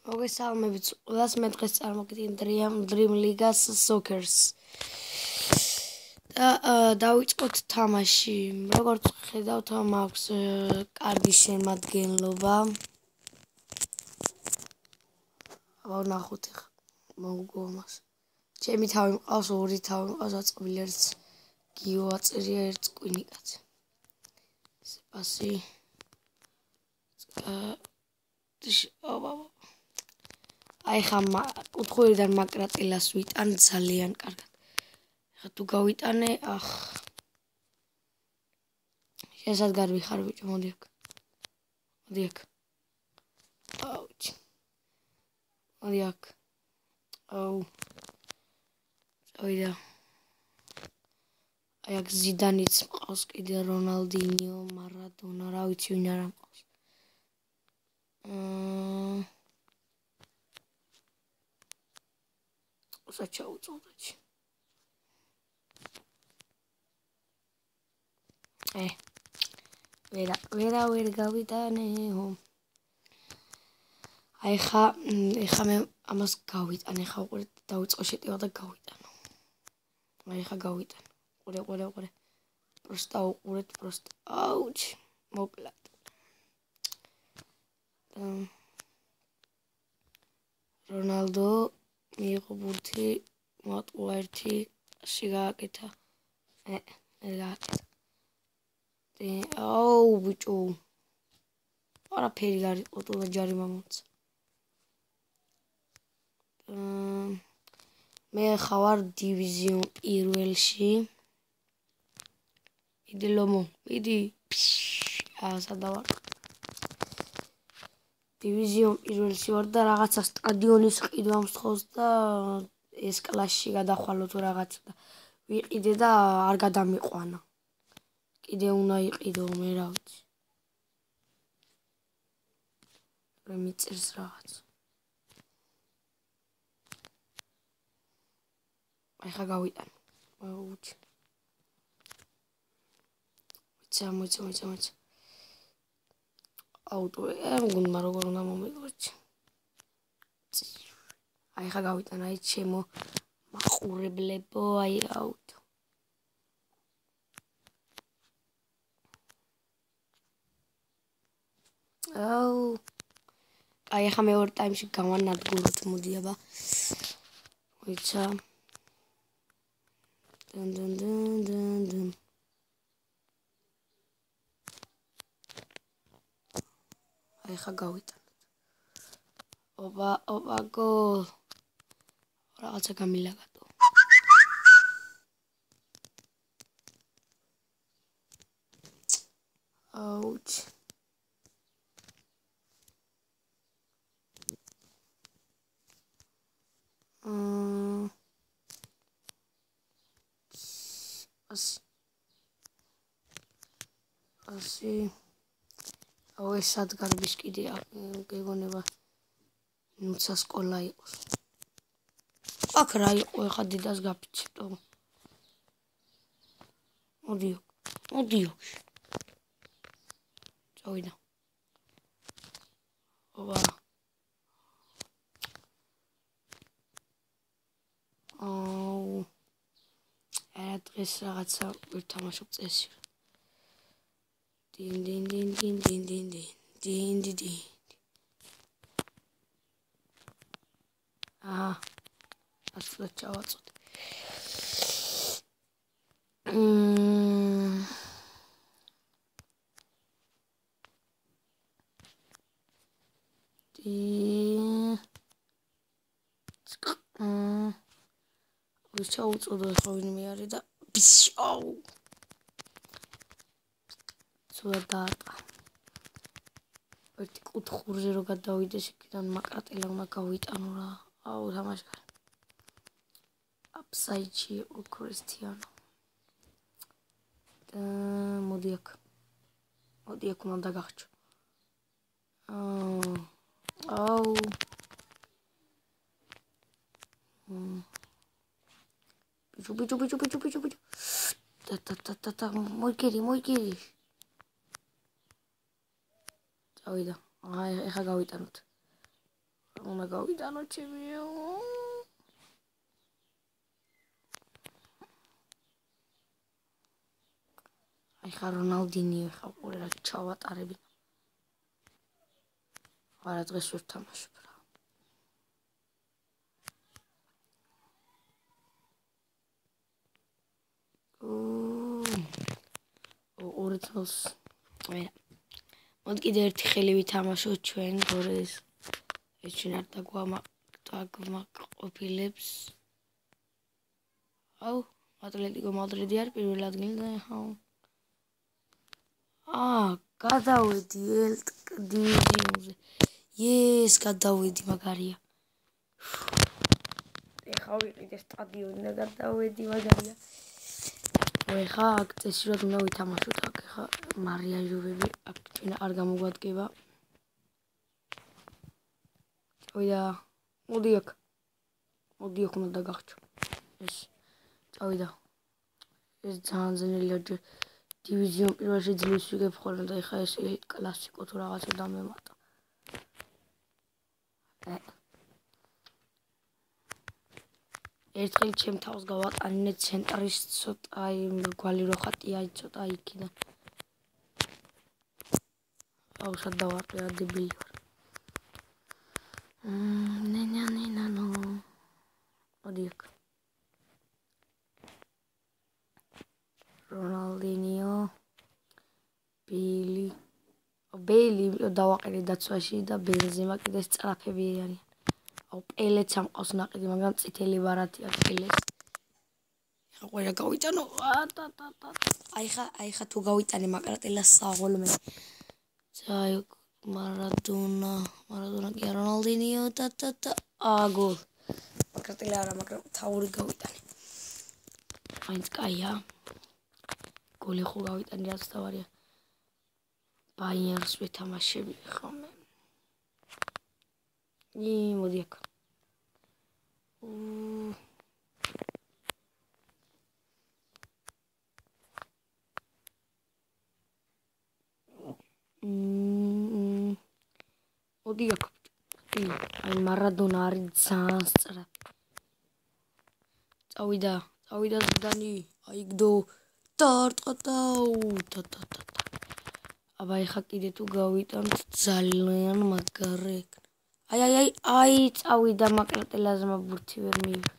მოგესალმებით ყველას, მე დღეს წარმოგიდგენთ Dream League-ს Soccer-ს. და დავიწყოთ თამაში. როგორც ხედავთ, მაქვს კარგი შემადგენლობა. ნახოთ ახლა მოგგვამას. ჩემი თავი მყავს, ორი თავი მყავს, აწყობილი ერთ გიო აწერია, ერთ კვინიკაცი. სპასი. აი ხა კუთხურიდან მაკრატილას ვიტან ძალიან კარგად. ხა თუ გავიტანე, შესაძგარი ხარ ბიჭო, მოდი აქ. მოდი აქ. აუჩ. მოდი აქ. აუ. წავიდა. აი აქ ზიდანიც მყავს კიდე რონალდინიო, მარადონა, რა ვიცი ვინ არა მყავს. საჩაუწოდეთ. ვერ გავიტანეო. აი ხა მე ამას გავიტანე, ხა უყურეთ, დავიწყო შეტევა და გავიტანო. აი ხა გავიტანე. უყურე. პროსტა უყურეთ, პროსტა. აუჩ, მოკლედ. რონალდო მიიღო ბურთი, მოატყუა ერთი, ასე გააკეთა. გააკეთა. აუ ბიჭო. არაფერი არ იყო, თულა ჯარიმა მომცა. მე ხავარ დივიზიონ 1-ში. იდი ლომო, იდი. სადავარ. დივიზიონ 1-ში ვარ და რაღაცა სტადიონის ყიდვა მსხოვს და ეს კლასში გადახვალო თუ რაღაცა და ვიყიდე და არ გადამიყვანა. კიდე უნდა იყიდო, მე რა ვიცი. მე მიწერს რაღაც. აი ხა გავიტან. აუჩ. მოიცა. აუტო, მგონია როგორ უნდა მომიგოჩი. აი ხა გავიტან, აი ჩემო მაყურებლებო, აი აუტო. აუ. აი ხა მეორე ტაიმში გავანადგუროთ, მოდი აბა. მოიცა. დან. აი ხა გავიტანოთ. ოპა გოლ. რაღაცა გამილაგატო. აუჩ. ასე აუ ეს სადგარბის კიდე გეგონება ნუცა სკოლა იყოს. აქ რა იყო ხა დიდას გაფიჩიტო. მოდიო. წავიდა. ოპა. აუ. დღეს რაღაცა ვერ თამაშობ წესი. დინ. ასე ჩავაწოდე. ჩაუწოდო ხო ვინმე არის და ბიშაუ. ცუდა. ერთი კუთხურზე რო გადავიდეს იქიდან მაკრატელა უნდა გავიტანო რა. აუ თამაშგარი. აფსაიდში იყო ქრისტიანო. და მოდი აქ უნდა დაგახჭო. აუ. ბიჭო. და მოიგერი. წავიდა. აი ხა გავიტანოთ. უნდა გავიტანო ჩემიო. აი ხა რონალდინიო ხა ყველა ჩავატარები. არა დღეს ვერ თამაშობ რა. ორი წელს მოდი კიდე ერთი ხელი ვითამაშოთ ჩვენ გორეს. ეს ჩვენ არ დაგვამაყოფილებს. აუ ატლეტიკო მადრიდი არის პირველ ადგილზე ხა. გადავედი ელტ დივიზიონზე. ეს გადავედი მაგარია. ეხა ვიყიდე სტადიონი და გადავედი მაგარია. ეხა აქ წესიურად უნდა ვითამაშოთ აქ ეხა მარია ჟუვები აქ ჩვენ არ გამოგვადგება. მოდი აქ უნდა დაგახჩო. ეს წავიდა. ეს ძალიან ძნელია დივიზიონ პირველში ძლივს ვიგებ ხოლმე და ეხა ეს კლასიკო თუ რაღაცა დამემატა. ერთხელ ჩემ თავს გავატანინე ცენტრის ცოტა გვალი რო ხატია ცოტა იქიდან. აუ სად დავარყე რა დებილი ვარ. ნენანენანო. მოდი აქ. რონალდინიო. ბეილი დავაყენე დაცვაში და ბენზემა კიდე სწრაფები არიან. აუ პელეც ამყავს ნაყიდი მაგრამ წითელი ვარათი აქვს პელეს. ეხა ყველა გავიტანო. აი ხა თუ გავიტანე მაკრატელას საღოლმე. აი მარადონა კი რონალდინიო და გოლ. მაკრატელა არა მაგრამ თაური გავიტანე. მაინც კაია. გოლი ხო გავიტანე რაც თავარია. ბაიერნს ვეთამაშები ხოლმე. მოდი აქ. მოდი აქ. აი მარადონა არის ძალიან სწრაფი. წავიდა ზიდანი. აი გდო აბა ეხა კიდე თუ გავიტანთ ძალიან მაგარი. აი წავიდა მაკრატელაზმა ბურთი ვერ მივიღე.